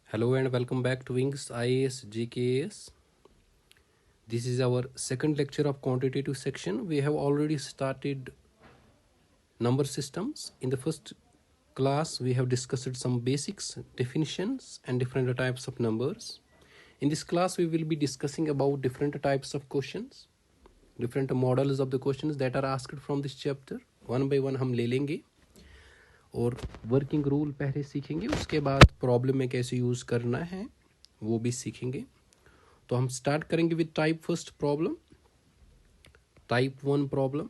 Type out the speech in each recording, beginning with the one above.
Hello and welcome back to Wings IAS GKAS. This is our second lecture of quantitative section. We have already started number systems. In the first class, we have discussed some basics, definitions, and different types of numbers. In this class, we will be discussing about different types of questions, different models of the questions that are asked from this chapter. One by one हम ले लेंगे और working rule पहले सीखेंगे, उसके बाद problem में कैसे यूज़ करना है वो भी सीखेंगे. तो हम स्टार्ट करेंगे with type first problem. Type one problem.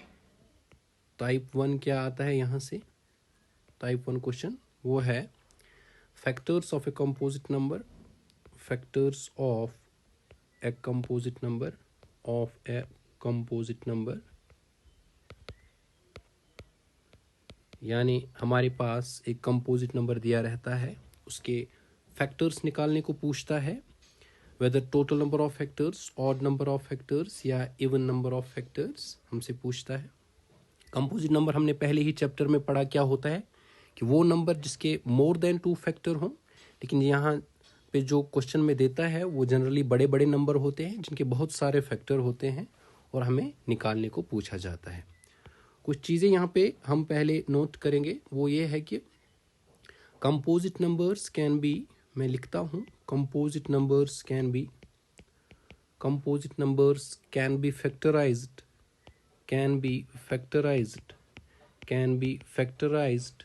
Type one क्या आता है यहाँ से? टाइप वन क्वेश्चन वो है factors of a composite number. Factors of a composite number. Of a composite number यानी हमारे पास एक कंपोजिट नंबर दिया रहता है, उसके फैक्टर्स निकालने को पूछता है. Whether total number of factors, odd number of factors या इवन नंबर ऑफ फैक्टर्स हमसे पूछता है. कंपोजिट नंबर हमने पहले ही चैप्टर में पढ़ा क्या होता है कि वो नंबर जिसके मोर देन 2 फैक्टर हों. लेकिन यहाँ पे जो क्वेश्चन में देता है वो जनरली बड़े बड़े नंबर होते हैं जिनके बहुत सारे फैक्टर होते हैं और हमें निकालने को पूछा जाता है. कुछ चीज़ें यहाँ पे हम पहले नोट करेंगे, वो ये है कि कंपोजिट नंबर्स कैन बी, मैं लिखता हूँ, composite numbers can be factorised, can be factorised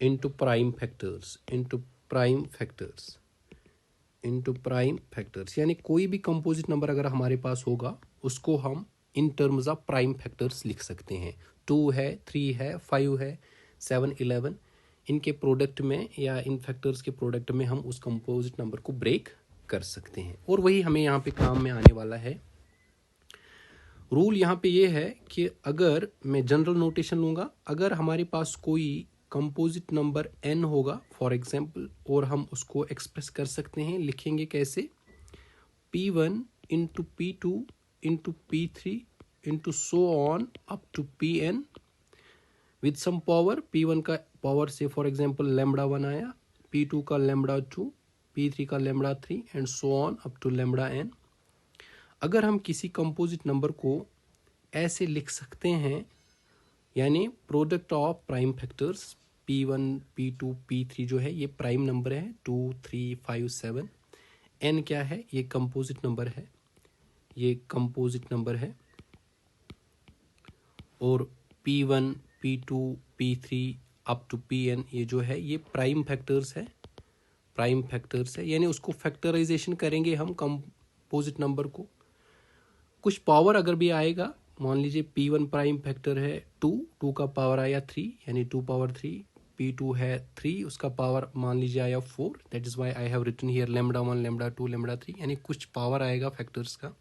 into prime factors. यानी कोई भी कंपोजिट नंबर अगर हमारे पास होगा उसको हम in terms of prime factors लिख सकते हैं. 2 है, 3 है, 5 है, 7, 11, इनके प्रोडक्ट में या इन फैक्टर्स के प्रोडक्ट में हम उस कंपोजिट नंबर को ब्रेक कर सकते हैं. और वही हमें यहाँ पे काम में आने वाला है. रूल यहाँ पे ये है कि अगर मैं जनरल नोटेशन लूँगा, अगर हमारे पास कोई कंपोजिट नंबर n होगा फॉर एग्जांपल, और हम उसको एक्सप्रेस कर सकते हैं, लिखेंगे कैसे? P1 into P2 into P3 into so on up to Pn with some power. P1 का पावर से फॉर एग्जांपल लैम्बडा 1 आया, P2 का लैम्बडा 2, P3 का lambda 3 and so on up to lambda n. अगर हम किसी कंपोजिट नंबर को ऐसे लिख सकते हैं, यानी product of prime factors P1, P2, P3 जो है ये प्राइम नंबर है, 2, 3, 5, 7. n क्या है? ये कंपोजिट नंबर है, ये कंपोजिट नंबर है. और P1, P2, P3 up to Pn ये जो है ये प्राइम फैक्टर्स है. यानी उसको फैक्टराइजेशन करेंगे हम कंपोजिट नंबर को. कुछ पावर अगर भी आएगा, मान लीजिए P1 प्राइम फैक्टर है 2 का पावर आया 3 यानी 2 पावर 3. P2 है 3, उसका पावर मान लीजिए आया 4. That is why I have written here lambda 1, lambda 2, lambda 3, यानी कुछ पावर आएगा फैक्टर्स का.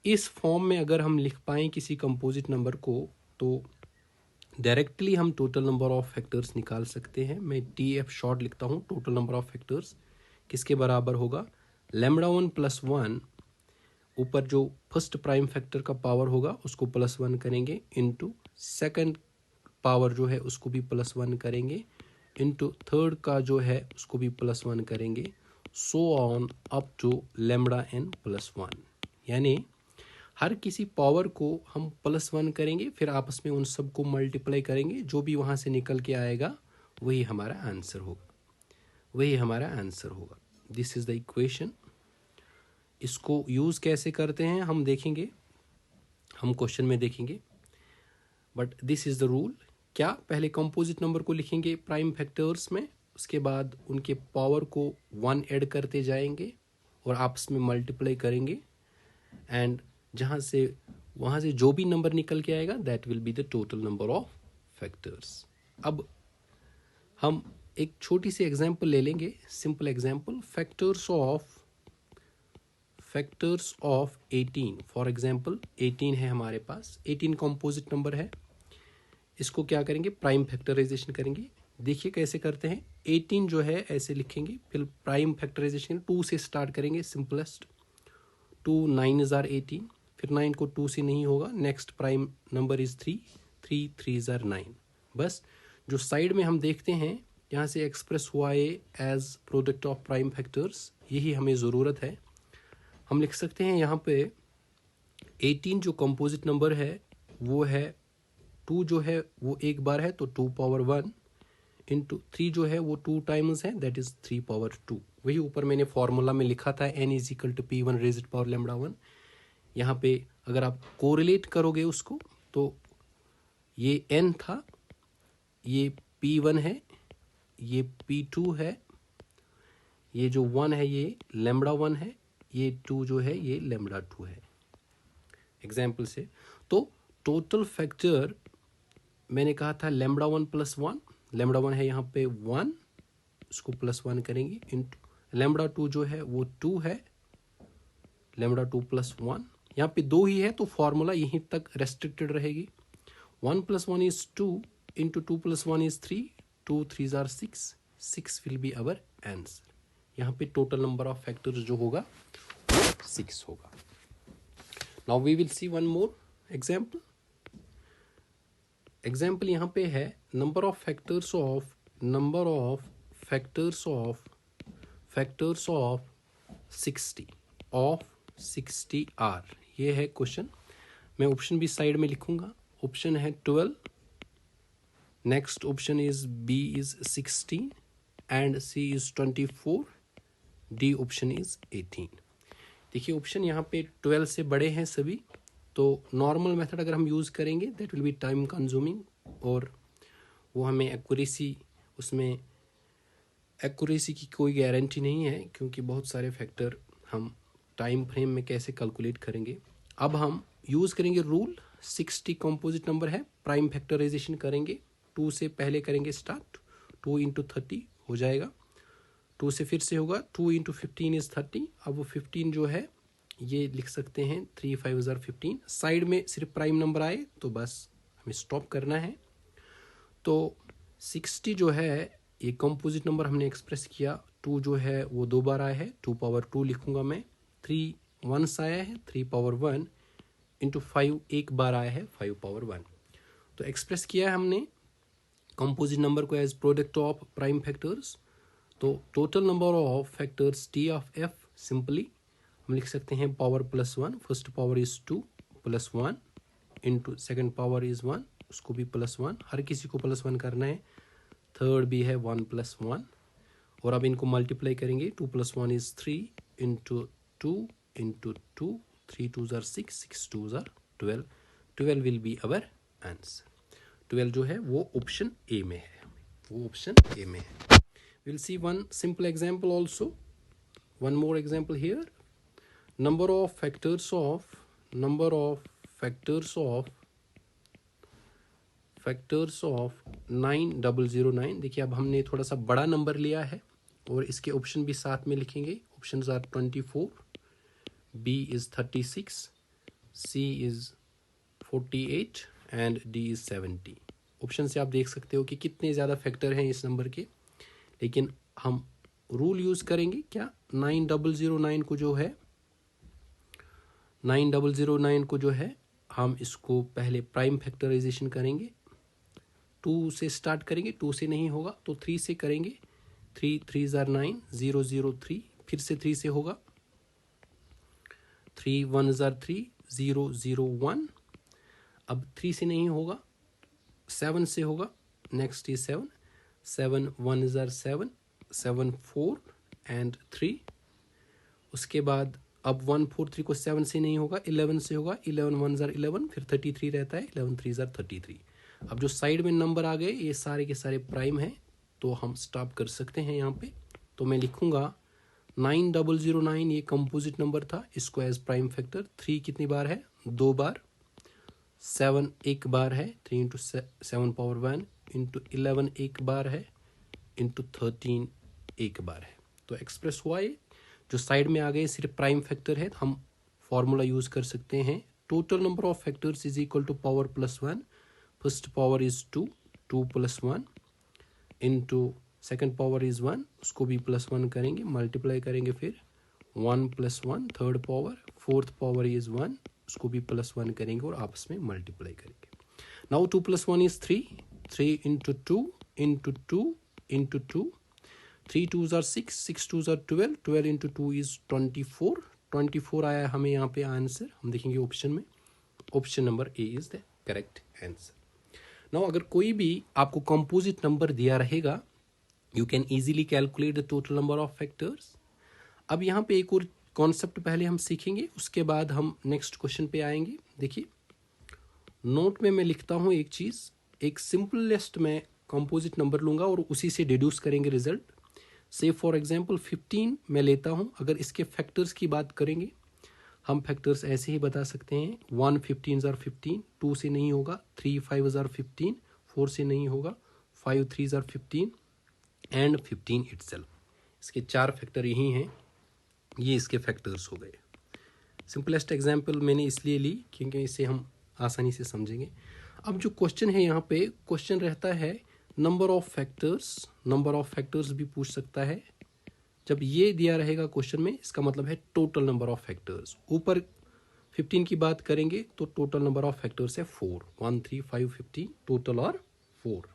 इस फॉर्म में अगर हम लिख पाएँ किसी कंपोजिट नंबर को तो डायरेक्टली हम टोटल नंबर ऑफ फैक्टर्स निकाल सकते हैं. मैं TF शॉर्ट लिखता हूँ. टोटल नंबर ऑफ फैक्टर्स किसके बराबर होगा? लैम्बडा 1 प्लस 1, ऊपर जो फर्स्ट प्राइम फैक्टर का पावर होगा उसको प्लस 1 करेंगे, इनटू सेकंड पावर जो है उसको भी प्लस 1 करेंगे, इनटू थर्ड का जो है उसको भी प्लस 1 करेंगे, so on up to lambda n plus 1. यानी हर किसी पावर को हम प्लस 1 करेंगे, फिर आपस में उन सब को मल्टीप्लाई करेंगे, जो भी वहाँ से निकल के आएगा वही हमारा आंसर होगा. This is the equation. इसको यूज़ कैसे करते हैं हम देखेंगे, हम क्वेश्चन में देखेंगे, but this is the rule. क्या? पहले कंपोजिट नंबर को लिखेंगे प्राइम फैक्टर्स में, उसके बाद उनके पावर को 1 ऐड करते जाएंगे और आपस में मल्टीप्लाई करेंगे, एंड वहाँ से जो भी नंबर निकल के आएगा that will be the total number of factors. अब हम एक छोटी सी एग्जांपल ले लेंगे, simple example. Factors of 18. For example 18 है हमारे पास, 18 कंपोजिट नंबर है. इसको क्या करेंगे? प्राइम फैक्टराइजेशन करेंगे. देखिए कैसे करते हैं. 18 जो है ऐसे लिखेंगे, फिर प्राइम फैक्टराइजेशन 2 से स्टार्ट करेंगे, सिंपलेस्ट. 2 9 जार 18, फिर 9 को 2 से नहीं होगा, next prime number is 3, 3 3 jar 9. बस जो साइड में हम देखते हैं यहाँ से एक्सप्रेस हुआ है as product of prime factors, यही हमें ज़रूरत है। हम लिख सकते हैं यहाँ पे 18 जो कंपोजिट नंबर है वो है 2 जो है वो एक बार है तो 2 पावर 1 इंटू 3 जो है वो 2 टाइम्स है, दैट इज 3 पावर 2। वही ऊपर मैंने फॉर्मूला में लिखा था n is equal to P1 raised power lambda 1। यहाँ पे अगर आप कोरिलेट करोगे उसको तो ये n था, ये P1 है, ये P2 है, ये जो 1 है ये लैम्डा 1 है, ये 2 जो है ये लैम्डा 2 है। एग्जाम्पल से तो टोटल फैक्टर मैंने कहा था लैम्डा 1 प्लस 1, लैम्डा 1 है यहाँ पे 1, इसको प्लस 1 करेंगे इंटू लैम्डा 2 जो है वो 2 है, लैम्डा 2 प्लस 1, यहाँ पे 2 ही है तो फॉर्मूला यहीं तक रेस्ट्रिक्टेड रहेगी। 1 plus 1 is 2 into 2 plus 1 is 3, 2 3 are 6, 6 will be our answer. यहाँ पे टोटल नंबर ऑफ फैक्टर्स जो होगा 6 होगा। Now we will see one more example. Example यहाँ पे है number of factors of 60 are, ये है क्वेश्चन। मैं ऑप्शन भी साइड में लिखूंगा। ऑप्शन है 12, next option is B is 16 and C is 24, D option is 18। देखिए ऑप्शन यहाँ पे 12 से बड़े हैं सभी, तो नॉर्मल मेथड अगर हम यूज़ करेंगे that will B time consuming और वो हमें उसमें एक्यूरेसी की कोई गारंटी नहीं है, क्योंकि बहुत सारे फैक्टर हम टाइम फ्रेम में कैसे कैलकुलेट करेंगे। अब हम यूज़ करेंगे रूल। 60 कंपोजिट नंबर है, प्राइम फैक्टराइजेशन करेंगे, 2 से पहले करेंगे स्टार्ट, 2 इंटू 30 हो जाएगा, 2 से फिर से होगा 2 इंटू 15 इज 30। अब वो 15 जो है ये लिख सकते हैं 3 5 15। साइड में सिर्फ प्राइम नंबर आए तो बस हमें स्टॉप करना है। तो 60 जो है ये कंपोजिट नंबर हमने एक्सप्रेस किया, 2 जो है वो 2 बार आया है, 2 पावर 2 लिखूंगा मैं, 3 वंस आया है 3 पावर 1 इंटू 5 एक बार आया है 5 पावर 1। तो एक्सप्रेस किया है हमने कंपोजिट नंबर को as product of prime factors. तो total number of factors T of F simply हम लिख सकते हैं power plus 1, first power is 2 plus 1 into second power is 1, उसको भी प्लस 1, हर किसी को प्लस 1 करना है, थर्ड भी है 1 प्लस 1, और अब इनको मल्टीप्लाई करेंगे, 2 plus 1 is 3 into 2 into 2, 3 2 are 6, 6 2 are 12, 12 will be our answer. 12 जो है वो ऑप्शन ए में है, वो ऑप्शन ए में है। We'll see one simple example also. One more example here. Number of factors of 9009। देखिए अब हमने थोड़ा सा बड़ा नंबर लिया है और इसके ऑप्शन भी साथ में लिखेंगे। Options are 24, B is 36, C is 48 and D is 70। Option से आप देख सकते हो कि कितने ज़्यादा फैक्टर हैं इस नंबर के, लेकिन हम रूल यूज़ करेंगे क्या, 9009 को जो है हम इसको पहले प्राइम फैक्टराइजेशन करेंगे, 2 से स्टार्ट करेंगे, 2 से नहीं होगा तो 3 से करेंगे, 3 3 आर 9, 0 0 3, फिर से 3 से होगा, 3 1 आर 3, 0 0 1, अब 3 से नहीं होगा, 7 से होगा, नेक्स्ट इज 7, 7 1 आर 7, 7 4 एंड 3, उसके बाद अब 1 4 3 को 7 से नहीं होगा, 11 से होगा, 11 1 आर 11, फिर 33 रहता है, 11 3 आर 33। अब जो साइड में नंबर आ गए ये सारे के सारे प्राइम हैं, तो हम स्टॉप कर सकते हैं यहाँ पे। तो मैं लिखूंगा 9009 ये कंपोजिट नंबर था, इसको एज प्राइम फैक्टर 3 कितनी बार है, 2 बार, 7 एक बार है, 3 इंटू 7 पावर 1 इंटू 11 एक बार है, इंटू 13 एक बार है। तो एक्सप्रेस हुआ ये, जो साइड में आ गए सिर्फ प्राइम फैक्टर है, हम फॉर्मूला यूज कर सकते हैं, total number of factors is equal to power plus 1, first power is 2, 2 plus 1 into second power is 1, उसको भी प्लस 1 करेंगे, मल्टीप्लाई करेंगे, फिर 1 plus 1 third power, fourth power is 1, उसको भी प्लस 1 करेंगे और आपस में मल्टीप्लाई करेंगे। Now 2 plus 1 is 3, 3 into 2 into 2 into two, 3 2s are 6, 6 2s are 12, 12 into two is 24, 24 आया हमें यहाँ पे आंसर। हम देखेंगे ऑप्शन में, option number A is the correct answer. Now अगर कोई भी आपको कंपोजिट नंबर दिया रहेगा, you can easily calculate the total number of factors. अब यहाँ पे एक और कॉन्सेप्ट पहले हम सीखेंगे, उसके बाद हम नेक्स्ट क्वेश्चन पे आएंगे। देखिए नोट में मैं लिखता हूँ एक चीज़, एक सिंपलेस्ट मैं कंपोजिट नंबर लूँगा और उसी से डिड्यूस करेंगे रिजल्ट। से फॉर एग्जांपल 15 मैं लेता हूँ, अगर इसके फैक्टर्स की बात करेंगे हम फैक्टर्स ऐसे ही बता सकते हैं, 1 15s are 15, 2 से नहीं होगा, 3 5s are 15, 4 से नहीं होगा, 5 3s are 15 एंड 15 इटसेल्फ। इसके 4 फैक्टर यही हैं, ये इसके फैक्टर्स हो गए। सिंपलेस्ट एग्जांपल मैंने इसलिए ली क्योंकि इसे हम आसानी से समझेंगे। अब जो क्वेश्चन है यहाँ पे, क्वेश्चन रहता है number of factors, number of factors भी पूछ सकता है। जब ये दिया रहेगा क्वेश्चन में, इसका मतलब है टोटल नंबर ऑफ फैक्टर्स। ऊपर 15 की बात करेंगे तो टोटल नंबर ऑफ फैक्टर्स है 4, 1 3 5 15 टोटल और 4।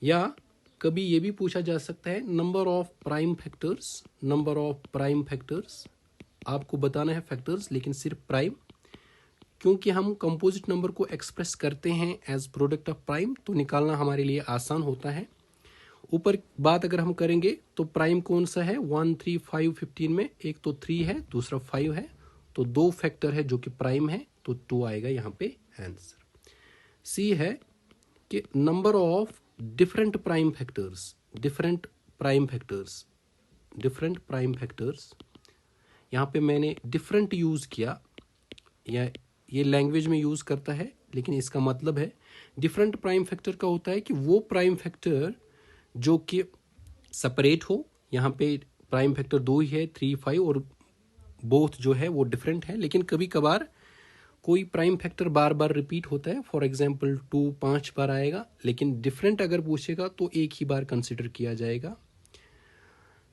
या कभी ये भी पूछा जा सकता है number of prime factors, number of prime factors. आपको बताना है फैक्टर्स लेकिन सिर्फ प्राइम, क्योंकि हम कंपोजिट नंबर को एक्सप्रेस करते हैं एज प्रोडक्ट ऑफ प्राइम, तो निकालना हमारे लिए आसान होता है। ऊपर बात अगर हम करेंगे तो प्राइम कौन सा है, 1 3 5 15 में एक तो 3 है, दूसरा 5 है, तो 2 फैक्टर है जो कि प्राइम है, तो 2 आएगा यहाँ पे आंसर। सी है कि number of different prime factors, different prime factors, different prime factors. यहाँ पे मैंने डिफरेंट यूज़ किया, या ये लैंग्वेज में यूज़ करता है, लेकिन इसका मतलब है डिफरेंट प्राइम फैक्टर का होता है कि वो प्राइम फैक्टर जो कि सेपरेट हो। यहाँ पे प्राइम फैक्टर 2 ही है, 3 5, और बोथ जो है वो डिफरेंट है। लेकिन कभी कभार कोई प्राइम फैक्टर बार बार रिपीट होता है, फॉर एग्जांपल 2 5 बार आएगा, लेकिन डिफरेंट अगर पूछेगा तो एक ही बार कंसिडर किया जाएगा।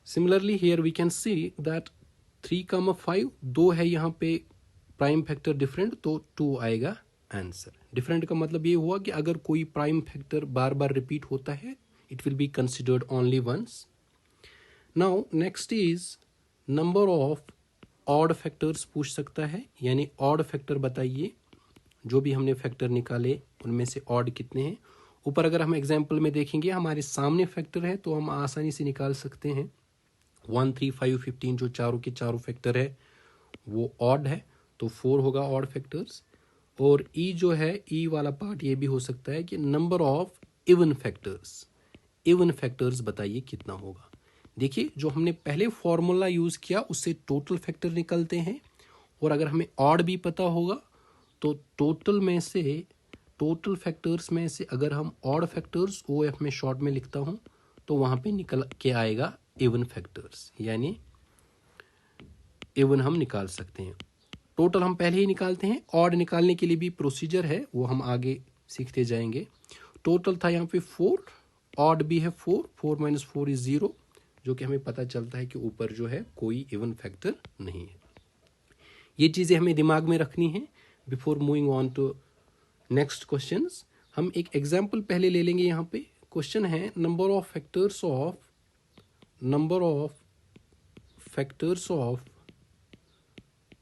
Similarly here we can see that 3 5 2 है यहाँ पे प्राइम फैक्टर डिफरेंट, तो 2 आएगा आंसर। डिफरेंट का मतलब ये हुआ कि अगर कोई प्राइम फैक्टर बार बार रिपीट होता है, it will be considered only once. Now next is number of odd factors पूछ सकता है, यानी ऑड फैक्टर बताइए, जो भी हमने फैक्टर निकाले उनमें से ऑड कितने हैं। ऊपर अगर हम एग्जाम्पल में देखेंगे हमारे सामने फैक्टर है तो हम आसानी से निकाल सकते हैं। 1 3 5 15 जो चारों के चारों फैक्टर है वो ऑड है, तो 4 होगा ऑड फैक्टर्स। और ई जो है, ई वाला पार्ट ये भी हो सकता है कि number of even factors, even factors बताइए कितना होगा। देखिए जो हमने पहले फॉर्मूला यूज़ किया उससे टोटल फैक्टर निकलते हैं, और अगर हमें ऑड भी पता होगा तो टोटल में से, टोटल फैक्टर्स में से अगर हम ऑड फैक्टर्स ओ एफ में शॉर्ट में लिखता हूँ तो वहाँ पे निकल के आएगा इवन फैक्टर्स, यानी इवन हम निकाल सकते हैं। टोटल हम पहले ही निकालते हैं, ऑड निकालने के लिए भी प्रोसीजर है, वो हम आगे सीखते जाएंगे। टोटल था यहाँ पे 4, ऑड भी है 4, 4 - 4 इज 0, जो कि हमें पता चलता है कि ऊपर जो है कोई इवन फैक्टर नहीं है। ये चीज़ें हमें दिमाग में रखनी है before moving on to next questions. हम एक एग्जाम्पल पहले ले लेंगे। यहाँ पे क्वेश्चन है number of factors of, number of factors of,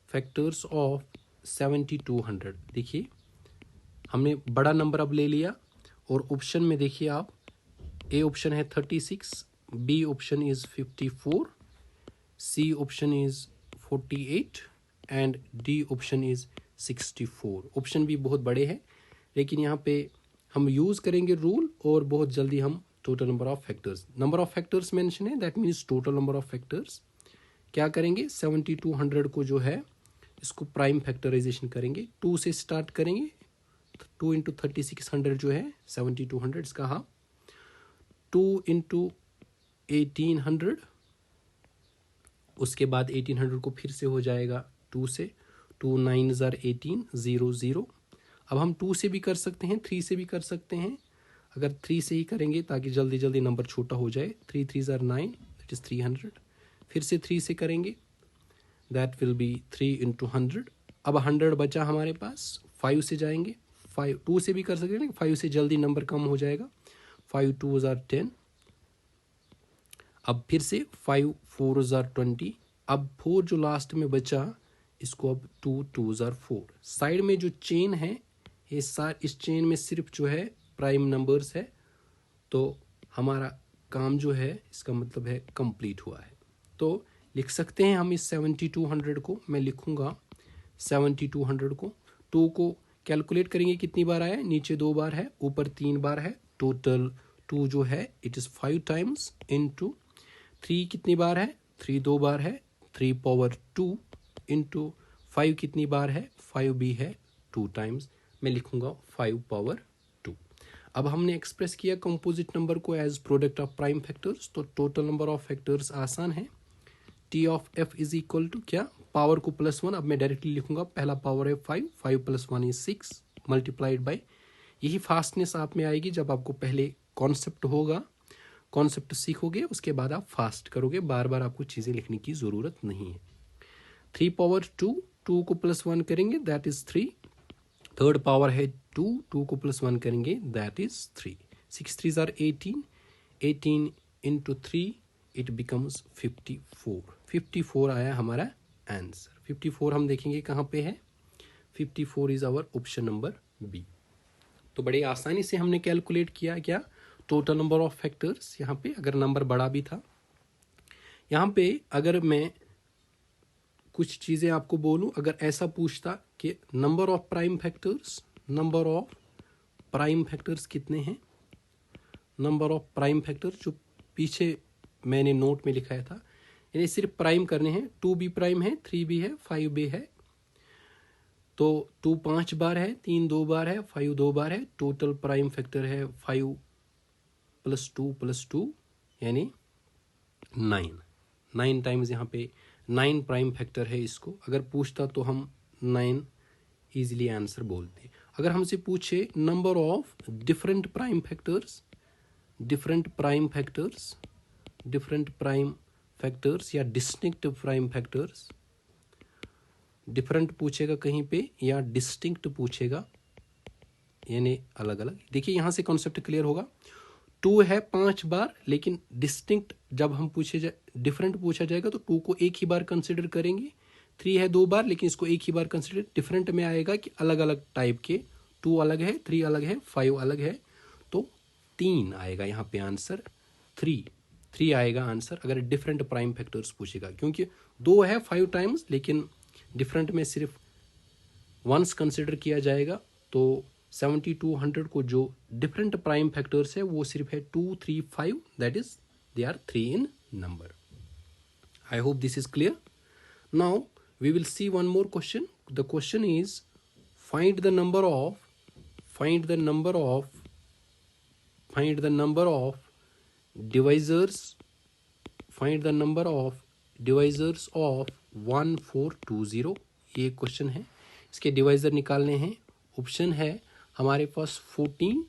factors of 7200। देखिए हमने बड़ा नंबर अब ले लिया, और ऑप्शन में देखिए आप, ए ऑप्शन है 36, B option is 54, C option is 48 and D option is 64। Option भी बहुत बड़े हैं, लेकिन यहाँ पे हम यूज़ करेंगे रूल, और बहुत जल्दी हम total number of factors, number of factors mention है, that means total number of factors. क्या करेंगे, 7200 को जो है इसको प्राइम फैक्टराइजेशन करेंगे, 2 से स्टार्ट करेंगे, 2 × 3600 जो है 7200, इसका हाफ, 2 × 1800, उसके बाद 1800 को फिर से हो जाएगा 2 से, 2 9s are 18, 0 0। अब हम 2 से भी कर सकते हैं, 3 से भी कर सकते हैं। अगर 3 से ही करेंगे ताकि जल्दी जल्दी नंबर छोटा हो जाए, 3 3s are 9, दैट इज़ 300। फिर से 3 से करेंगे, दैट विल बी 3 × 100। अब 100 बचा हमारे पास, 5 से जाएंगे, 2 से भी कर सकते हैं, 5 से जल्दी नंबर कम हो जाएगा, 5 2s are 10, अब फिर से 5 4 ज़ार 20, अब 4 जो लास्ट में बचा इसको अब 2 2 ज़ार 4। साइड में जो चेन है ये इस चेन में सिर्फ जो है प्राइम नंबर्स है, तो हमारा काम जो है इसका मतलब है कंप्लीट हुआ है। तो लिख सकते हैं हम इस 7200 को, मैं लिखूंगा 7200 को, 2 को कैलकुलेट करेंगे कितनी बार आया है, नीचे 2 बार है, ऊपर 3 बार है, टोटल 2 जो है इट इज़ 5 टाइम्स इनटू 3 कितनी बार है, 3 2 बार है, 3 पावर 2 इंटू 5 कितनी बार है, 5 भी है 2 टाइम्स, मैं लिखूंगा 5 पावर 2। अब हमने एक्सप्रेस किया कंपोजिट नंबर को as product of prime factors, तो टोटल नंबर ऑफ फैक्टर्स आसान है, T of F is equal to क्या, पावर को +1, अब मैं डायरेक्टली लिखूंगा, पहला पावर है 5, 5 + 1 इज 6 मल्टीप्लाइड बाय, यही फास्टनेस आप में आएगी जब आपको पहले कॉन्सेप्ट होगा, कॉन्सेप्ट सीखोगे उसके बाद आप फास्ट करोगे, बार बार आपको चीज़ें लिखने की ज़रूरत नहीं है। 3 पावर 2, 2 को +1 करेंगे दैट इज़ 3, थर्ड पावर है 2, 2 को +1 करेंगे दैट इज़ 3, 6 3 ज़ार 18, 18 इंटू 3 इट बिकम्स 54, 54 आया हमारा आंसर। 54 हम देखेंगे कहाँ पे है, 54 is our option number B. तो बड़े आसानी से हमने कैलकुलेट किया क्या, टोटल नंबर ऑफ फैक्टर्स। यहाँ पे अगर नंबर बड़ा भी था, यहाँ पे अगर मैं कुछ चीज़ें आपको बोलूँ, अगर ऐसा पूछता कि number of prime factors, number of prime factors कितने हैं, नंबर ऑफ प्राइम फैक्टर जो पीछे मैंने नोट में लिखाया था, यानी सिर्फ प्राइम करने हैं, 2 भी प्राइम है, 3 भी है, 5 भी है, तो 2 5 बार है, 3 2 बार है, 5 2 बार है, टोटल प्राइम फैक्टर है 5 + 2 यानी 9, 9 टाइम्स यहाँ पे 9 प्राइम फैक्टर है। इसको अगर पूछता तो हम 9 इजीली आंसर बोलते। अगर हमसे पूछे number of different prime factors, different prime factors, different prime factors या डिस्टिंक्ट प्राइम फैक्टर्स, डिफरेंट पूछेगा कहीं पे या डिस्टिंक्ट पूछेगा, यानी अलग अलग। देखिए यहाँ से कॉन्सेप्ट क्लियर होगा, 2 है 5 बार, लेकिन डिस्टिंक्ट जब हम पूछे डिफरेंट पूछा जाएगा तो 2 को एक ही बार कंसिडर करेंगे, 3 है 2 बार लेकिन इसको एक ही बार कंसिडर, डिफरेंट में आएगा कि अलग अलग टाइप के, 2 अलग है, 3 अलग है, 5 अलग है, तो 3 आएगा यहाँ पे आंसर, 3 आएगा आंसर अगर डिफरेंट प्राइम फैक्टर्स पूछेगा, क्योंकि 2 है 5 टाइम्स लेकिन डिफरेंट में सिर्फ वंस कंसिडर किया जाएगा, तो 7200 को जो डिफरेंट प्राइम फैक्टर्स है वो सिर्फ है 2 3 5, that is they are 3 in number. I hope this is clear. Now we will see one more question. The question is find the number of divisors, find the number of divisors of 1420। ये question है, इसके divisor निकालने हैं। Option है हमारे पास 14,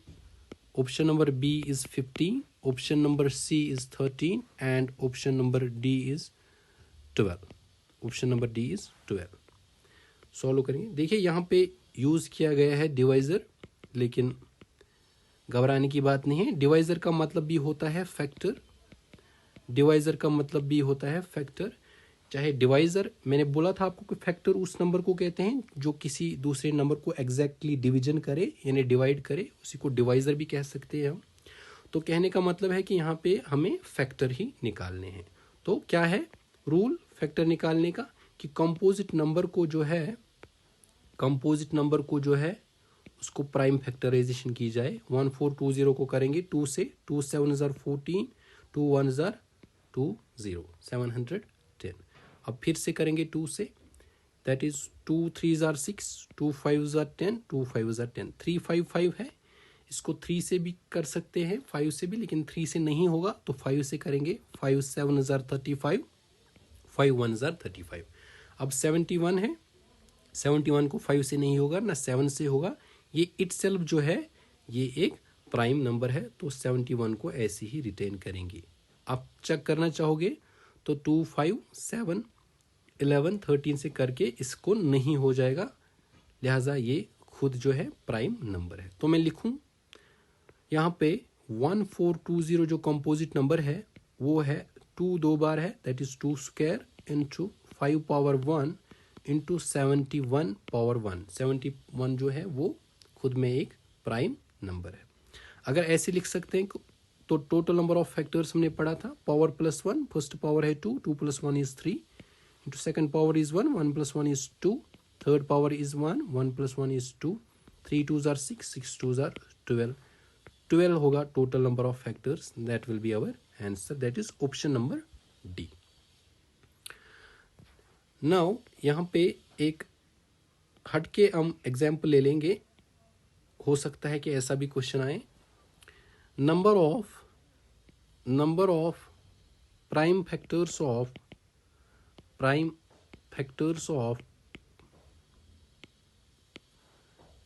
option number B is 15, option number C is 13 and option number D is 12, option number D is 12। Solve करेंगे। देखिए यहाँ पे यूज किया गया है डिवाइजर, लेकिन घबराने की बात नहीं है। डिवाइजर का मतलब भी होता है फैक्टर, डिवाइजर का मतलब भी होता है फैक्टर। चाहे डिवाइजर, मैंने बोला था आपको कि फैक्टर उस नंबर को कहते हैं जो किसी दूसरे नंबर को एग्जैक्टली डिवीजन करे यानी डिवाइड करे, उसी को डिवाइजर भी कह सकते हैं हम। तो कहने का मतलब है कि यहाँ पे हमें फैक्टर ही निकालने हैं। तो क्या है रूल फैक्टर निकालने का, कि कंपोजिट नंबर को जो है उसको प्राइम फैक्टराइजेशन की जाए। 1420 को करेंगे 2 से, 2 7 ज़ार 14, 2 1 ज़ार 20, 710। अब फिर से करेंगे 2 से, दैट इज 2 3 ज़ार 6, 2 5 ज़ार 10, 2 5 ज़ार 10, 3 5 5 है, इसको 3 से भी कर सकते हैं, 5 से भी, लेकिन 3 से नहीं होगा तो 5 से करेंगे। 5 7 ज़ार 35, 5 1 ज़ार 35। अब 71 है, 71 को 5 से नहीं होगा ना 7 से होगा, ये इटसेल्फ जो है ये एक प्राइम नंबर है, तो 71 को ऐसे ही रिटेन करेंगे। आप चेक करना चाहोगे तो 2 5 7 11 13 से करके इसको नहीं हो जाएगा, लिहाजा ये खुद जो है प्राइम नंबर है। तो मैं लिखूं यहाँ पे 1420 जो कंपोजिट नंबर है वो है 2 दो बार है, that is 2 square into 5 power 1 into 71 power 1। 71 जो है वो खुद में एक प्राइम नंबर है। अगर ऐसे लिख सकते हैं तो टोटल नंबर ऑफ फैक्टर्स हमने पढ़ा था, पावर प्लस 1, फर्स्ट पावर है 2, 2 plus 1 is 3, into second power is 1, 1 plus 1 is 2, third power is 1, 1 plus 1 is 2, 3 2s are 6, 6 2s are 12, 12 होगा total number of factors. That will be our answer, that is option number D. Now यहाँ पे एक हटके हम example ले लेंगे, हो सकता है कि ऐसा भी क्वेश्चन आए। Number of prime factors of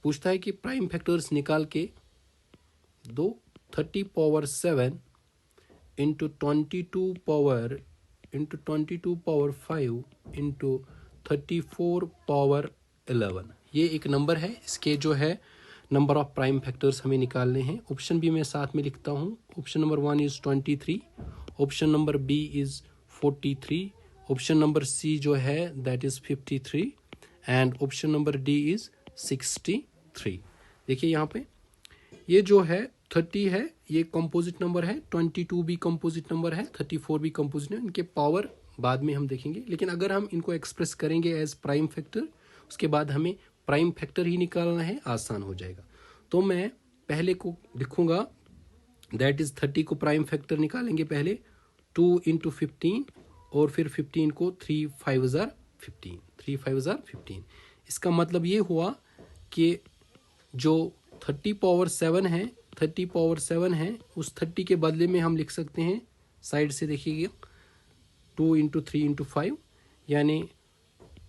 पूछता है कि प्राइम फैक्टर्स निकाल के दो 30 power 7 into 22 power 5 into 34 power 11। ये एक नंबर है, इसके जो है नंबर ऑफ प्राइम फैक्टर्स हमें निकालने हैं। ऑप्शन बी मैं साथ में लिखता हूँ। Option number 1 is 23, option number B is 43, option number C जो है that is 53 and option number D is 63। देखिए यहाँ पे ये जो है 30 है, ये कंपोजिट नंबर है, 22 भी कंपोजिट नंबर है, 34 भी कंपोजिट है। इनके पावर बाद में हम देखेंगे, लेकिन अगर हम इनको एक्सप्रेस करेंगे एज प्राइम फैक्टर, उसके बाद हमें प्राइम फैक्टर ही निकालना है, आसान हो जाएगा। तो मैं पहले को लिखूंगा, दैट इज 30 को प्राइम फैक्टर निकालेंगे पहले 2 इंटू 15 और फिर 15 को 3 5 जार 15, 3 5 जार 15। इसका मतलब ये हुआ कि जो 30 पावर 7 है, 30 पावर 7 है, उस 30 के बदले में हम लिख सकते हैं, साइड से देखिएगा 2 इंटू 3 इंटू 5, यानी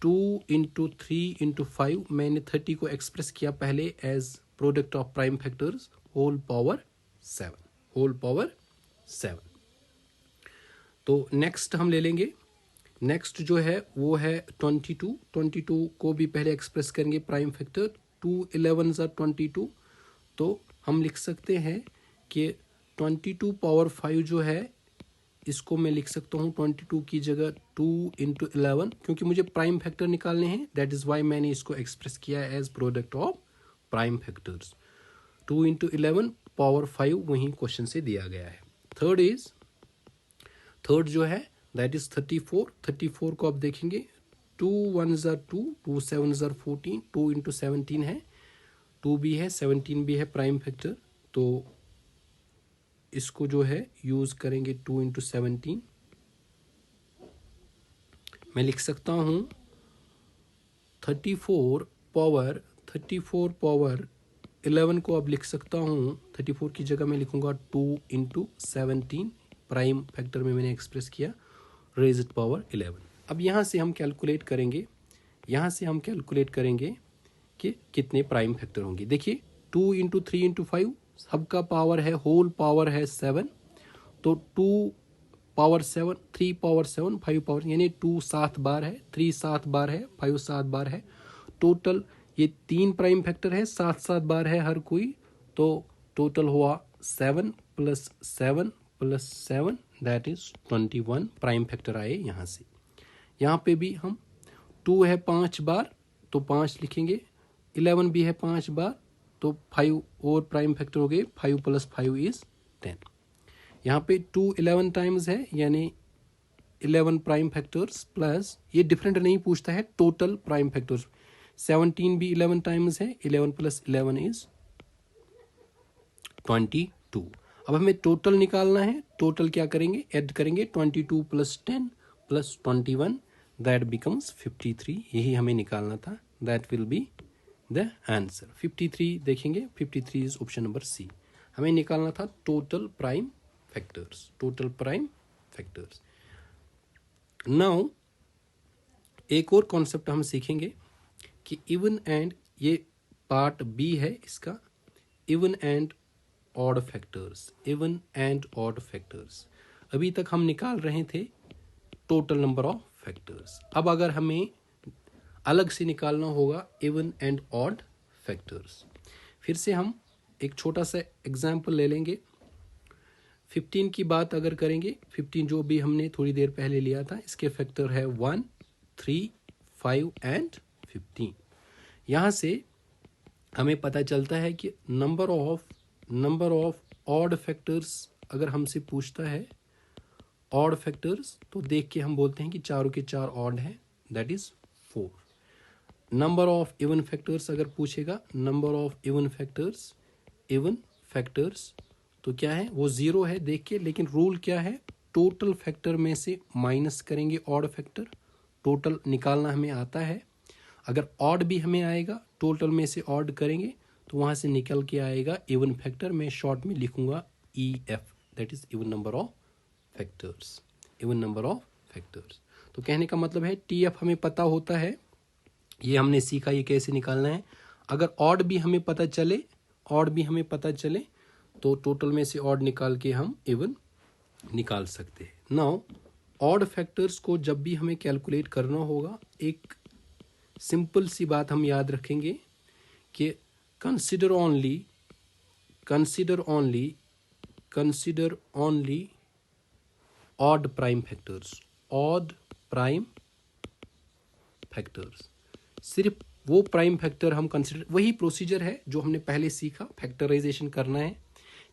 2 इंटू 3 इंटू 5। मैंने 30 को एक्सप्रेस किया पहले as product of prime factors whole power 7। तो नेक्स्ट हम ले लेंगे, नेक्स्ट जो है वो है 22 को भी पहले एक्सप्रेस करेंगे प्राइम फैक्टर। 2 11 are 22, तो हम लिख सकते हैं कि 22 पावर 5 जो है इसको मैं लिख सकता हूँ 22 की जगह 2 इंटू 11, क्योंकि मुझे प्राइम फैक्टर निकालने हैं, दैट इज वाई मैंने इसको एक्सप्रेस किया as product of prime factors. 2 into 11 power 5 वही क्वेश्चन से दिया गया है। थर्ड जो है दैट इज 34 को आप देखेंगे 2 1s are 2, 2 7s are 14, 2 into 17 है, 2 भी है 17 भी है प्राइम फैक्टर, तो इसको जो है यूज करेंगे 2 इंटू 17। मैं लिख सकता हूँ 34 पावर 11 को अब लिख सकता हूँ, 34 की जगह मैं लिखूंगा 2 इंटू 17, प्राइम फैक्टर में मैंने एक्सप्रेस किया, रेज्ड पावर 11। अब यहाँ से हम कैलकुलेट करेंगे कि कितने प्राइम फैक्टर होंगे। देखिए 2 इंटू 3 इंटू 5 सबका पावर है, होल पावर है 7, तो 2 पावर 7, 3 पावर 7, 5 पावर, यानी 2 7 बार है, 3 7 बार है, 5 7 बार है। टोटल ये 3 प्राइम फैक्टर है, 7 7 बार है हर कोई, तो टोटल हुआ 7 plus 7 plus 7 that is 21 prime factor आए यहाँ से। यहाँ पे भी हम 2 है 5 बार तो 5 लिखेंगे, 11 भी है 5 बार तो 5 और प्राइम फैक्टर हो गए, 5 प्लस 5 इज 10। यहाँ पे 2 11 टाइम्स है, यानी 11 प्राइम फैक्टर्स प्लस, ये डिफरेंट नहीं पूछता है, टोटल प्राइम फैक्टर्स 17 भी 11 टाइम्स है, 11 प्लस 11 इज 22। अब हमें टोटल निकालना है, टोटल क्या करेंगे, ऐड करेंगे 22 प्लस 10 प्लस 21, दैट बिकम्स 53। यही हमें निकालना था, that will be the answer. 53 देखेंगे, 53 इज ऑप्शन नंबर सी। हमें निकालना था टोटल प्राइम फैक्टर्स। नाउ एक और कॉन्सेप्ट हम सीखेंगे कि इवन एंड, ये पार्ट बी है इसका, इवन एंड ऑड फैक्टर्स। अभी तक हम निकाल रहे थे टोटल नंबर ऑफ फैक्टर्स। अब अगर हमें अलग से निकालना होगा इवन एंड ऑड फैक्टर्स, फिर से हम एक छोटा सा एग्जाम्पल ले लेंगे। 15 की बात अगर करेंगे, 15 जो भी हमने थोड़ी देर पहले लिया था, इसके फैक्टर है 1, 3, 5 एंड 15। यहाँ से हमें पता चलता है कि नंबर ऑफ ऑड फैक्टर्स अगर हमसे पूछता है ऑड फैक्टर्स, तो देख के हम बोलते हैं कि चारों के चार ऑड हैं, that is 4। Number of even factors अगर पूछेगा, नंबर ऑफ इवन फैक्टर्स तो क्या है, वो 0 है देख के, लेकिन रूल क्या है, टोटल फैक्टर में से माइनस करेंगे ऑड फैक्टर, टोटल निकालना हमें आता है। अगर ऑड भी हमें आएगा, टोटल में से ऑड करेंगे तो वहाँ से निकल के आएगा इवन फैक्टर। मैं शॉर्ट में लिखूंगा EF, that is even number of factors, even number of factors. तो कहने का मतलब है TF हमें पता होता है, ये हमने सीखा ये कैसे निकालना है। अगर ऑड भी हमें पता चले तो टोटल में से ऑड निकाल के हम इवन निकाल सकते हैं। नाउ ऑड फैक्टर्स को जब भी हमें कैलकुलेट करना होगा, एक सिंपल सी बात हम याद रखेंगे कि consider only odd prime factors, सिर्फ वो प्राइम फैक्टर हम कंसिडर, वही प्रोसीजर है जो हमने पहले सीखा, फैक्टराइजेशन करना है,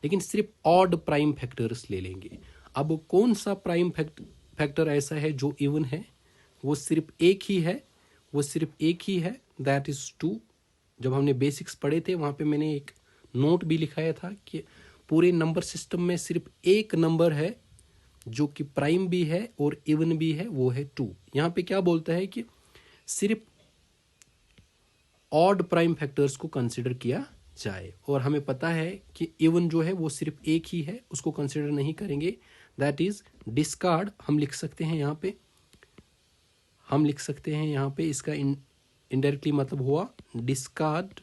लेकिन सिर्फ ऑड प्राइम फैक्टर्स ले लेंगे। अब कौन सा प्राइम फैक्टर ऐसा है जो इवन है, वो सिर्फ एक ही है, दैट इज 2। जब हमने बेसिक्स पढ़े थे वहाँ पे मैंने एक नोट भी लिखाया था कि पूरे नंबर सिस्टम में सिर्फ एक नंबर है जो कि प्राइम भी है और इवन भी है, वो है 2। यहाँ पे क्या बोलता है कि सिर्फ ऑड प्राइम फैक्टर्स को कंसिडर किया जाए, और हमें पता है कि इवन जो है वो सिर्फ एक ही है, उसको कंसिडर नहीं करेंगे, दैट इज डिस्कार्ड। हम लिख सकते हैं यहाँ पे इसका इनडायरेक्टली मतलब हुआ डिस्कार्ड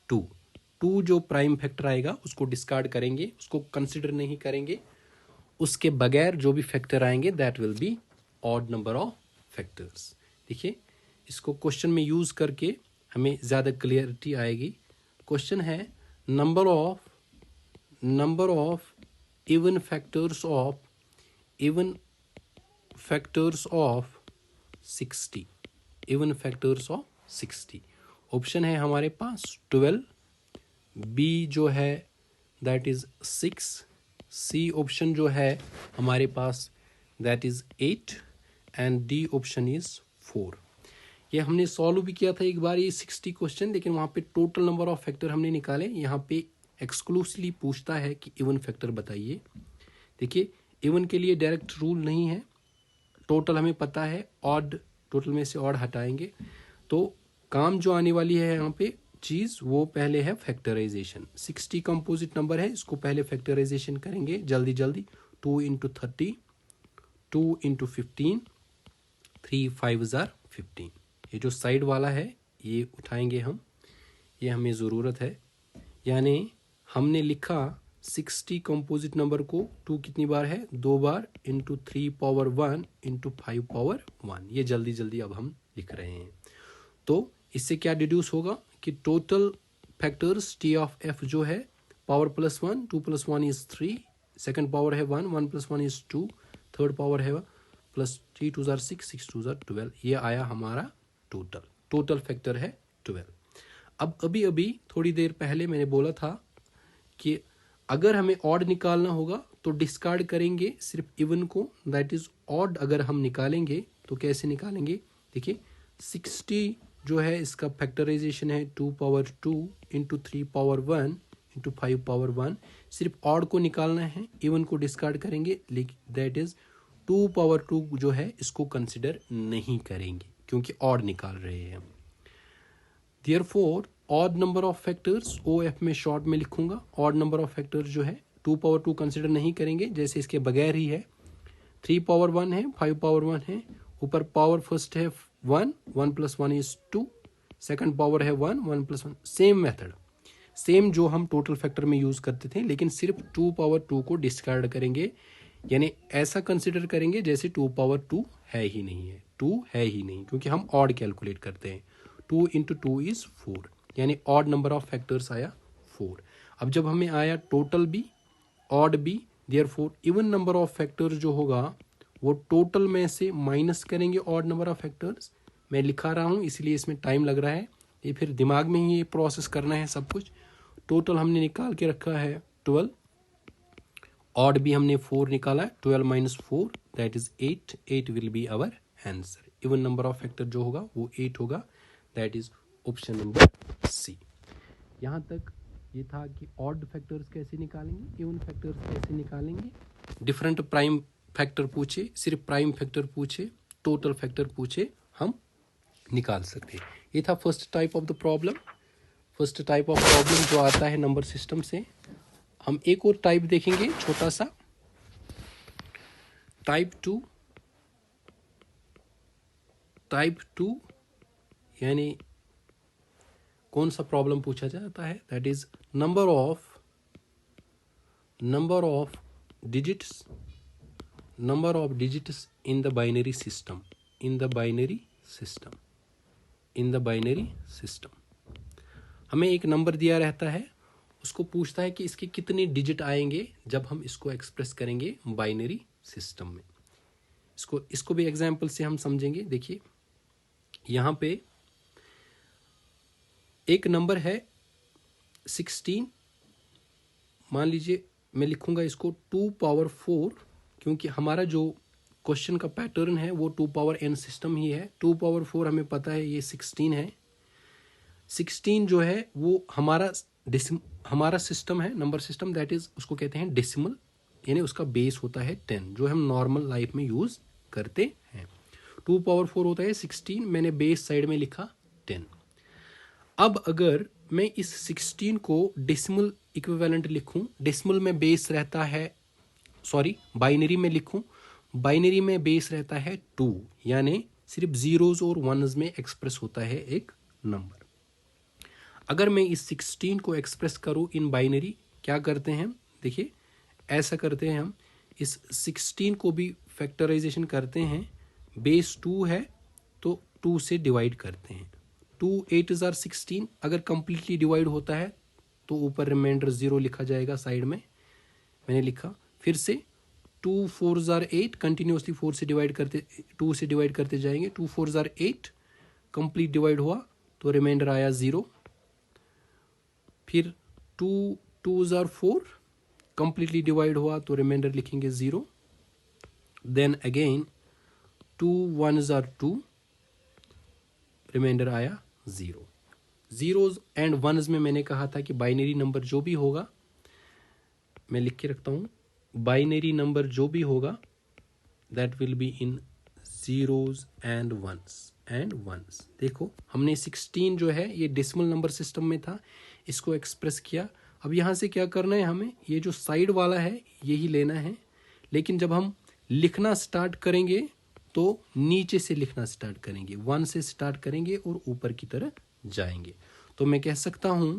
2 जो प्राइम फैक्टर आएगा उसको डिस्कार्ड करेंगे, उसको कंसिडर नहीं करेंगे, उसके बगैर जो भी फैक्टर आएंगे that will be odd number of factors. देखिए इसको क्वेश्चन में यूज करके हमें ज़्यादा क्लियरिटी आएगी। क्वेश्चन है number of even factors of 60, even factors of 60। Option है हमारे पास 12, बी जो है दैट इज 6, सी ऑप्शन जो है हमारे पास that is 8 and D option is 4। ये हमने सॉल्व भी किया था एक बार ये 60 क्वेश्चन, लेकिन वहाँ पे टोटल नंबर ऑफ फैक्टर हमने निकाले। यहाँ पे एक्सक्लूसिवली पूछता है कि इवन फैक्टर बताइए। देखिए इवन के लिए डायरेक्ट रूल नहीं है, टोटल हमें पता है, ऑड टोटल में से ऑड हटाएंगे, तो काम जो आने वाली है यहाँ पे चीज़ वो पहले है फैक्टराइजेशन। 60 कंपोजिट नंबर है, इसको पहले फैक्टराइजेशन करेंगे जल्दी 2 × 30, 2 × 15, 3 5 15। ये जो साइड वाला है ये उठाएंगे हम, ये हमें ज़रूरत है। यानी हमने लिखा 60 कंपोजिट नंबर को 2 कितनी बार है, 2 बार, × 3 पावर 1 × 5 पावर 1। ये जल्दी अब हम लिख रहे हैं। तो इससे क्या डिड्यूस होगा कि total factors T of F जो है पावर +1, 2 + 1 इज 3, सेकंड पावर है 1, 1 + 1 इज 2, थर्ड पावर है +3 2 = 6, 6 2 = 12। ये आया हमारा टोटल फैक्टर है 12। अब अभी थोड़ी देर पहले मैंने बोला था कि अगर हमें ऑड निकालना होगा तो डिस्कार्ड करेंगे सिर्फ इवन को, दैट इज ऑड अगर हम निकालेंगे तो कैसे निकालेंगे। देखिए 60 जो है इसका फैक्टराइजेशन है 2 पावर 2 × 3 पावर 1 × 5 पावर 1। सिर्फ ऑड को निकालना है, इवन को डिस्कार्ड करेंगे, लेकिन दैट इज 2 पावर 2 जो है इसको कंसिडर नहीं करेंगे क्योंकि ऑड निकाल रहे हैं। Therefore odd number of factors OF में शॉर्ट में लिखूंगा, ऑड नंबर ऑफ फैक्टर्स जो है 2 पावर 2 कंसिडर नहीं करेंगे, जैसे इसके बगैर ही है। 3 पावर 1 है, 5 पावर 1 है, ऊपर पावर फर्स्ट है 1, 1 + 1 इज 2, सेकंड पावर है 1, 1 + 1, सेम मेथड, सेम जो हम टोटल फैक्टर में यूज करते थे, लेकिन सिर्फ 2 पावर 2 को डिस्कार्ड करेंगे, यानी ऐसा कंसिडर करेंगे जैसे 2 पावर 2 है ही नहीं, क्योंकि हम ऑड कैलकुलेट करते हैं। 2 × 2 इज 4, यानी ऑड नंबर ऑफ फैक्टर्स आया 4। अब जब हमें आया टोटल भी, ऑड बी, therefore even number of factors जो होगा वो टोटल में से माइनस करेंगे ऑड नंबर ऑफ फैक्टर्स। मैं लिखा रहा हूँ इसलिए इसमें टाइम लग रहा है, ये फिर दिमाग में ही ये प्रोसेस करना है सब कुछ। टोटल हमने निकाल के रखा है 12, ऑड भी हमने 4 निकाला है, 12 minus 4 that is 8, 8 will be our answer. Even number of factor जो होगा वो 8 होगा, that is option number C. यहाँ तक ये था कि ऑड फैक्टर्स कैसे निकालेंगे, इवन फैक्टर्स कैसे निकालेंगे। डिफरेंट प्राइम फैक्टर पूछे, सिर्फ प्राइम फैक्टर पूछे, टोटल फैक्टर पूछे, हम निकाल सकते हैं। ये था first type of the problem. First type of problem जो आता है नंबर सिस्टम से। हम एक और टाइप देखेंगे छोटा सा, टाइप टू यानी कौन सा प्रॉब्लम पूछा जाता है, that is number of digits in the binary system. हमें एक नंबर दिया रहता है, उसको पूछता है कि इसके कितने डिजिट आएंगे जब हम इसको एक्सप्रेस करेंगे बाइनरी सिस्टम में। इसको भी एग्जाम्पल से हम समझेंगे। देखिए यहाँ पे एक नंबर है 16, मान लीजिए मैं लिखूंगा इसको 2 पावर 4, क्योंकि हमारा जो क्वेश्चन का पैटर्न है वो 2 पावर n सिस्टम ही है। 2 पावर 4 हमें पता है ये 16 है। 16 जो है वो हमारा सिस्टम है, नंबर सिस्टम, दैट इज उसको कहते हैं डेसिमल, यानी उसका बेस होता है 10, जो हम नॉर्मल लाइफ में यूज करते हैं। 2 पावर 4 होता है 16, मैंने बेस साइड में लिखा 10। अब अगर मैं इस 16 को डेसिमल इक्विवेलेंट लिखूं, डेसिमल में बेस रहता है, बाइनरी में लिखूं, बाइनरी में बेस रहता है 2, यानी सिर्फ जीरोज और वनज में एक्सप्रेस होता है एक नंबर। अगर मैं इस 16 को एक्सप्रेस करूं इन बाइनरी, क्या करते हैं, देखिए ऐसा करते हैं हम, इस 16 को भी फैक्टराइजेशन करते हैं। बेस 2 है तो 2 से डिवाइड करते हैं। 2 8 जार 16, अगर कंप्लीटली डिवाइड होता है तो ऊपर रिमाइंडर 0 लिखा जाएगा साइड में, मैंने लिखा। फिर से 2 4 जार 8, कंटिन्यूसली 2 से डिवाइड करते जाएंगे। 2 4 जार 8, कंप्लीट डिवाइड हुआ तो रिमाइंडर आया 0। फिर 2 2 जार 4, कंप्लीटली डिवाइड हुआ तो रिमाइंडर लिखेंगे 0। देन अगेन 2 1 जार 2, रिमाइंडर आया 0। जीरोज एंड वनज में मैंने कहा था कि बाइनरी नंबर जो भी होगा, मैं लिख के रखता हूं, बाइनरी नंबर जो भी होगा that will be in zeros and ones. देखो हमने 16 जो है ये डेसिमल नंबर सिस्टम में था, इसको एक्सप्रेस किया। अब यहां से क्या करना है, हमें ये जो साइड वाला है यही लेना है, लेकिन जब हम लिखना स्टार्ट करेंगे तो नीचे से लिखना स्टार्ट करेंगे, 1 से स्टार्ट करेंगे और ऊपर की तरफ जाएंगे। तो मैं कह सकता हूं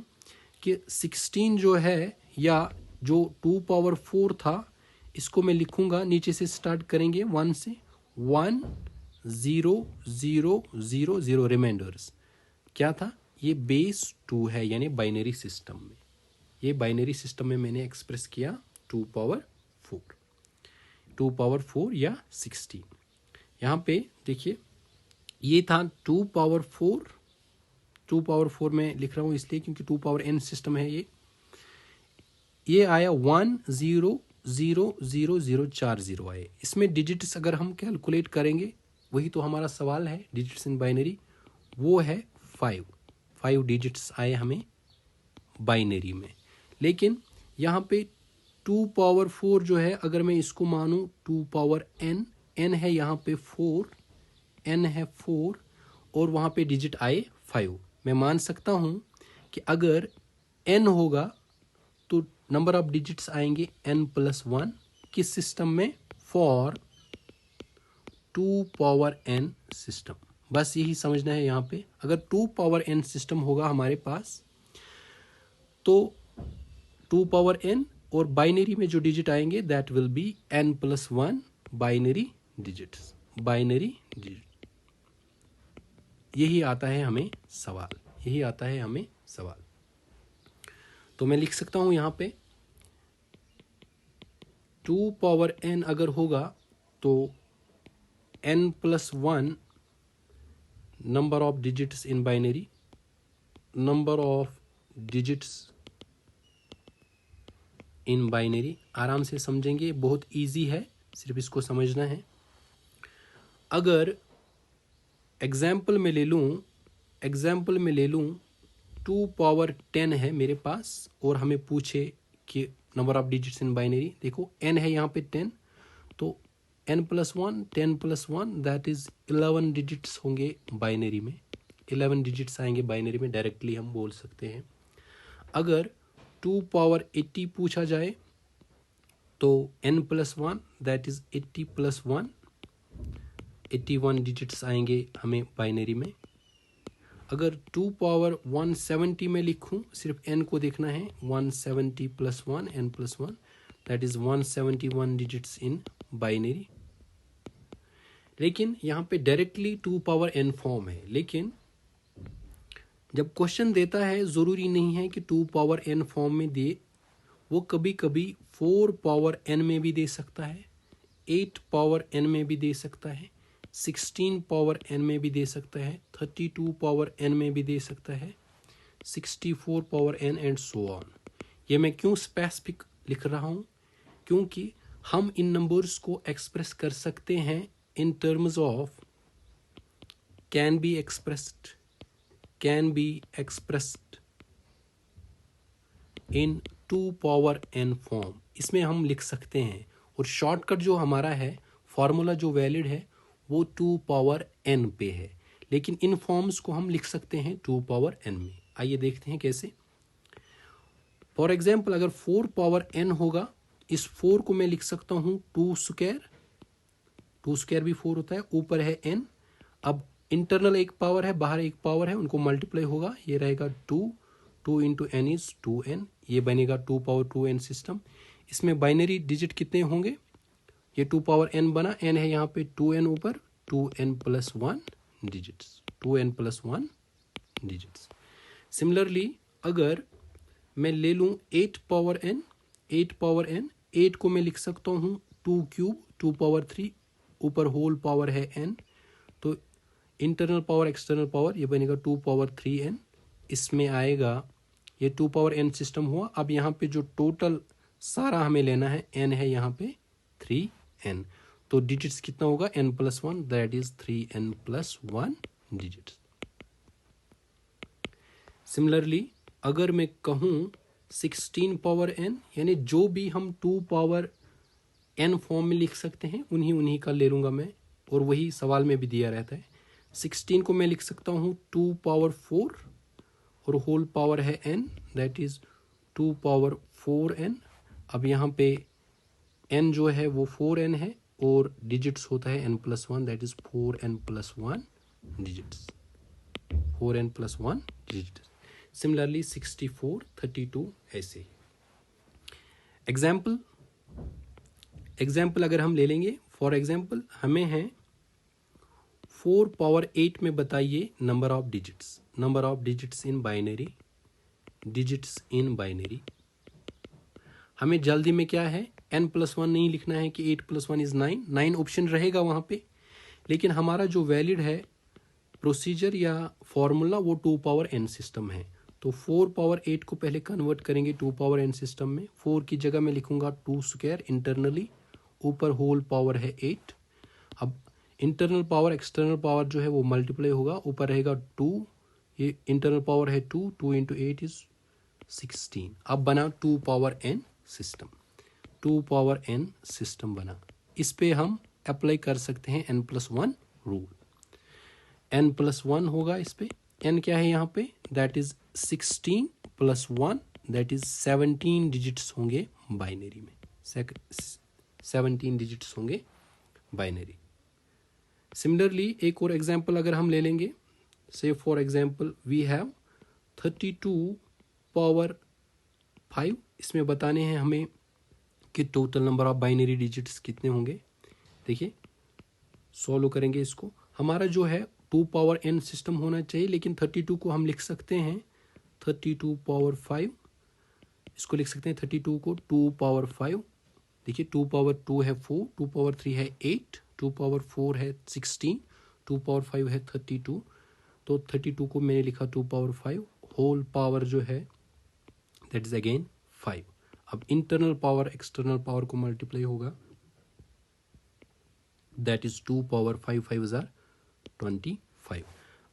कि 16 जो है, या जो 2 पावर 4 था, इसको मैं लिखूंगा, नीचे से स्टार्ट करेंगे 1 से, 1 0 0 0 0, रिमाइंडर्स क्या था, ये बेस 2 है, यानी बाइनरी सिस्टम में। ये बाइनरी सिस्टम में मैंने एक्सप्रेस किया 2 पावर 4 या 16। यहाँ पे देखिए ये था 2 पावर 4, 2 पावर 4 में लिख रहा हूँ इसलिए क्योंकि 2 पावर n सिस्टम है। ये आया 1 0 0 0 0 4 0 आए। इसमें डिजिट्स अगर हम कैलकुलेट करेंगे, वही तो हमारा सवाल है, डिजिट्स इन बाइनरी, वो है 5 डिजिट्स आए हमें बाइनरी में। लेकिन यहाँ पे 2 पावर 4 जो है, अगर मैं इसको मानूं 2 पावर n है यहाँ पे 4, n है 4 और वहाँ पे डिजिट आए 5, मैं मान सकता हूँ कि अगर n होगा तो नंबर ऑफ डिजिट्स आएंगे n+1, किस सिस्टम में, फॉर 2 पावर n सिस्टम। बस यही समझना है यहाँ पे। अगर 2 पावर n सिस्टम होगा हमारे पास तो 2 पावर n और बाइनरी में जो डिजिट आएंगे that will B n+1 binary digit. यही आता है हमें सवाल। तो मैं लिख सकता हूं यहाँ पे 2 पावर n अगर होगा तो n+1 number of digits in binary, number of digits in binary. आराम से समझेंगे, बहुत इजी है, सिर्फ इसको समझना है। अगर एग्जाम्पल में ले लूँ 2 पावर 10 है मेरे पास और हमें पूछे कि number of digits in binary. देखो n है यहाँ पे 10, तो n+1 10+1 दैट इज 11 डिजिट्स होंगे बाइनरी में, 11 डिजिट्स आएंगे बाइनरी में, डायरेक्टली हम बोल सकते हैं। अगर 2 पावर 80 पूछा जाए तो n+1 दैट इज 80+1, 81 डिजिट्स आएंगे हमें बाइनरी में। अगर 2 पावर 170 में लिखूं, सिर्फ n को देखना है, 170+1 n+1 that is 171 digits in binary. लेकिन यहाँ पे डायरेक्टली 2 पावर n फॉर्म है, लेकिन जब क्वेश्चन देता है ज़रूरी नहीं है कि 2 पावर n फॉर्म में दे, वो कभी कभी 4 पावर n में भी दे सकता है, 8 पावर n में भी दे सकता है, 16 पावर n में भी दे सकता है, 32 पावर n में भी दे सकता है, 64 power n and so on. ये मैं क्यों स्पेसिफिक लिख रहा हूँ? क्योंकि हम इन नंबर्स को एक्सप्रेस कर सकते हैं in terms of can be expressed in 2 power n form. इसमें हम लिख सकते हैं, और शॉर्टकट जो हमारा है, फॉर्मूला जो वैलिड है वो 2 पावर n पे है, लेकिन इन फॉर्म्स को हम लिख सकते हैं 2 पावर n में। आइए देखते हैं कैसे। फॉर एग्जाम्पल अगर 4 पावर n होगा, इस 4 को मैं लिख सकता हूँ 2 स्क्वायर भी 4 होता है, ऊपर है n। अब इंटरनल एक पावर है, बाहर एक पावर है, उनको मल्टीप्लाई होगा, ये रहेगा 2 इंटू n इज 2n, ये बनेगा 2 पावर 2n सिस्टम। इसमें बाइनरी डिजिट कितने होंगे? ये 2 पावर n बना, n है यहाँ पे 2n ऊपर, 2n+1 digits, 2n+1 digits. Similarly अगर मैं ले लूँ 8 पावर n, 8 को मैं लिख सकता हूँ 2³ 2 पावर 3, ऊपर होल पावर है n, तो इंटरनल पावर एक्सटर्नल पावर ये बनेगा 2 पावर 3n। इसमें आएगा, ये 2 पावर n सिस्टम हुआ। अब यहाँ पे जो टोटल सारा हमें लेना है, n है यहाँ पे 3n, तो डिजिट्स कितना होगा? n+1 that is 3n+1 digits. Similarly अगर मैं कहूँ 16 पावर n, यानी जो भी हम 2 पावर n फॉर्म में लिख सकते हैं उन्हीं का ले लूँगा मैं, और वही सवाल में भी दिया रहता है। 16 को मैं लिख सकता हूँ 2 पावर 4 और होल पावर है n, that is 2 power 4n। अब यहाँ पे n जो है वो 4n है और डिजिट्स होता है n+1 that is 4n+1 digits, 4n+1 digits. Similarly 64, 32 ऐसे ही। एग्जाम्पल अगर हम ले लेंगे, फॉर एग्जाम्पल हमें है 4 पावर 8 में बताइए number of digits in binary, हमें जल्दी में क्या है, n+1 नहीं लिखना है कि 8+1 इज 9 ऑप्शन रहेगा वहाँ पे, लेकिन हमारा जो वैलिड है प्रोसीजर या फॉर्मूला वो 2 पावर n सिस्टम है। तो 4 पावर 8 को पहले कन्वर्ट करेंगे 2 पावर n सिस्टम में। 4 की जगह में लिखूंगा 2 स्क्वायर इंटरनली, ऊपर होल पावर है 8। अब इंटरनल पावर एक्सटर्नल पावर जो है वो मल्टीप्लाई होगा, ऊपर रहेगा 2, ये इंटरनल पावर है 2 इंटू 8 इज 16। अब बना 2 power n system, 2 power n system बना। इस पे हम अप्लाई कर सकते हैं n+1 रूल। n+1 होगा इस पे, n क्या है यहाँ पे, that is 16+1 that is 17 digits होंगे बाइनरी में, 17 डिजिट्स होंगे बाइनरी। सिमिलरली एक और एग्जांपल अगर हम ले लेंगे, say for example we have 32 power 5, इसमें बताने हैं हमें कि total number of binary digits कितने होंगे। देखिए सॉल्व करेंगे इसको, हमारा जो है 2 पावर n सिस्टम होना चाहिए, लेकिन 32 को हम लिख सकते हैं 32 पावर 5, इसको लिख सकते हैं 32 को 2 पावर 5 देखिए 2 पावर 2 है 4, 2 पावर 3 है 8, 2 पावर 4 है 16, 2 पावर 5 है 32, तो 32 को मैंने लिखा 2 पावर 5, होल पावर जो है दैट इज अगेन 5। अब इंटरनल पावर एक्सटर्नल पावर को मल्टीप्लाई होगा, दैट इज 2 पावर 5, 5 जार 25।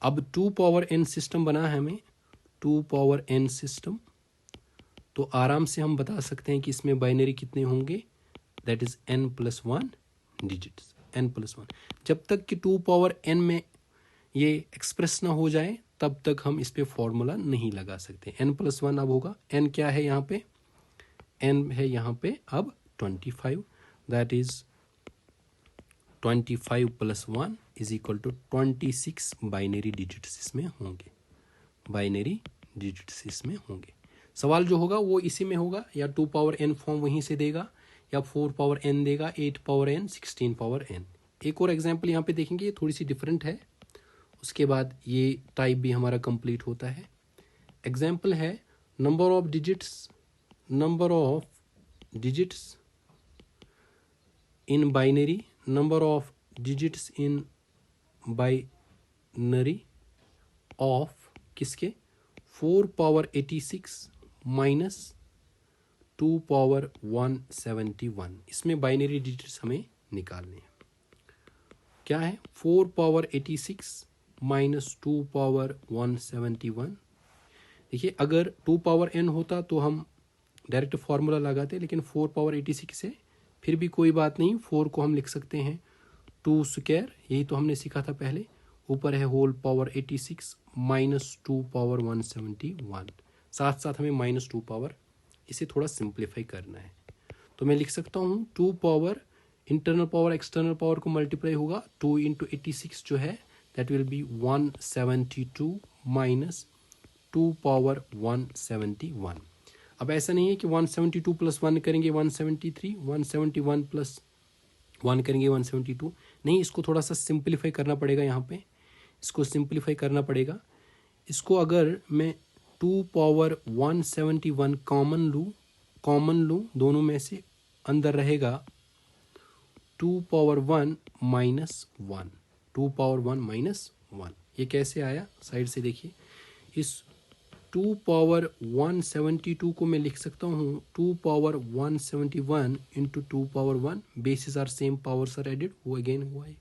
अब 2 पावर n सिस्टम बना है हमें, 2 पावर n सिस्टम, तो आराम से हम बता सकते हैं कि इसमें बाइनरी कितने होंगे, that is n+1 digits, n+1। जब तक कि 2 पावर n में ये एक्सप्रेस ना हो जाए तब तक हम इस पे फॉर्मूला नहीं लगा सकते। n+1 अब होगा, n क्या है यहाँ पे, n है यहाँ पे अब 25, that is 25 + 1 is equal to 26 binary digits इसमें होंगे, बाइनरी डिजिट्स इसमें होंगे। सवाल जो होगा वो इसी में होगा, या 2 पावर n फॉर्म वहीं से देगा, या 4 पावर n देगा, 8 पावर n, 16 पावर n। एक और एग्जाम्पल यहाँ पे देखेंगे, ये थोड़ी सी डिफरेंट है, उसके बाद ये टाइप भी हमारा कंप्लीट होता है। एग्जाम्पल है number of digits in binary, number of digits in binary of किसके, 4 पावर 86 माइनस 2 पावर 171। इसमें बाइनरी डिजिट्स हमें निकालने हैं। क्या है, 4 पावर 86 माइनस 2 पावर 171। देखिए अगर 2 पावर n होता तो हम डायरेक्ट फार्मूला लगाते, लेकिन 4 पावर 86 है, फिर भी कोई बात नहीं, 4 को हम लिख सकते हैं 2 स्क्वायर, यही तो हमने सीखा था पहले, ऊपर है होल पावर 86 माइनस 2 पावर 171, साथ साथ हमें माइनस 2 पावर, इसे थोड़ा सिंप्लीफाई करना है। तो मैं लिख सकता हूँ 2 power internal power external power को मल्टीप्लाई होगा, 2 इंटू 86 जो है that will B 172 minus 2 power 171। अब ऐसा नहीं है कि 172 प्लस 1 करेंगे 173, 171 प्लस 1 करेंगे 172, नहीं, इसको थोड़ा सा सिंप्लीफाई करना पड़ेगा। यहाँ पे इसको सिंप्लीफाई करना पड़ेगा। इसको अगर मैं 2 पावर 171 कॉमन लूँ दोनों में से, अंदर रहेगा 2 पावर 1 माइनस 1, 2 पावर 1 माइनस 1। ये कैसे आया, साइड से देखिए, इस 2 पावर 172 को मैं लिख सकता हूँ 2 power 171 into 2 power 1, basis are same, powers are added, वो अगेन हुआ है।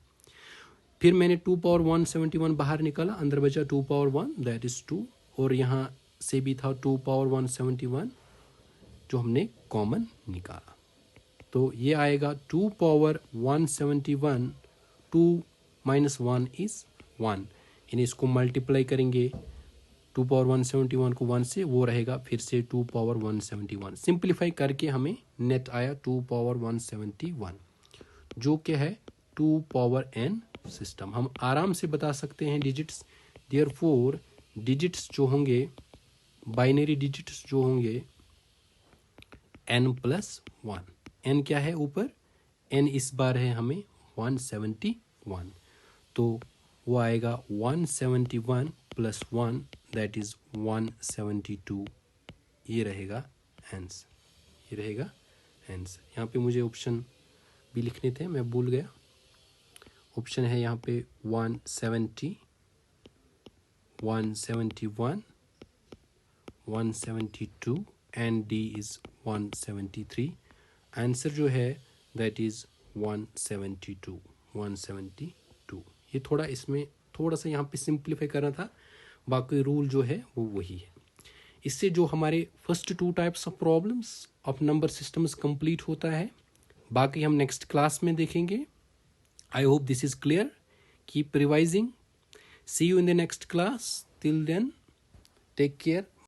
फिर मैंने 2 पावर 171 बाहर निकाला, अंदर बचा 2 पावर 1 दैट इज 2, और यहाँ से भी था 2 पावर 171 जो हमने कॉमन निकाला, तो ये आएगा 2 पावर 171, 2 माइनस 1 इज 1, यानी इसको मल्टीप्लाई करेंगे 2 पावर 171 को 1 से, वो रहेगा फिर से 2 पावर 171। सिंप्लीफाई करके हमें नेट आया 2 पावर 171, जो क्या है 2 पावर n सिस्टम। हम आराम से बता सकते हैं डिजिट्स, देयरफॉर डिजिट्स जो होंगे, बाइनरी डिजिट्स जो होंगे n+1। n क्या है ऊपर, n इस बार है हमें 171, तो वो आएगा 171 प्लस 1 दैट इज 172, ये रहेगा आंसर, ये रहेगा आंसर। यहाँ पे मुझे ऑप्शन भी लिखने थे, मैं भूल गया। ऑप्शन है यहाँ पे 170, 171, 172 एंड डी इज 173। आंसर जो है दैट इज 172, 172। ये थोड़ा इसमें थोड़ा सा यहाँ पे सिंप्लीफाई करना था, बाकी रूल जो है वो वही है। इससे जो हमारे first 2 types of problems of number systems complete होता है, बाकी हम नेक्स्ट क्लास में देखेंगे। I hope this is clear, keep revising, see you in the next class, till then take care,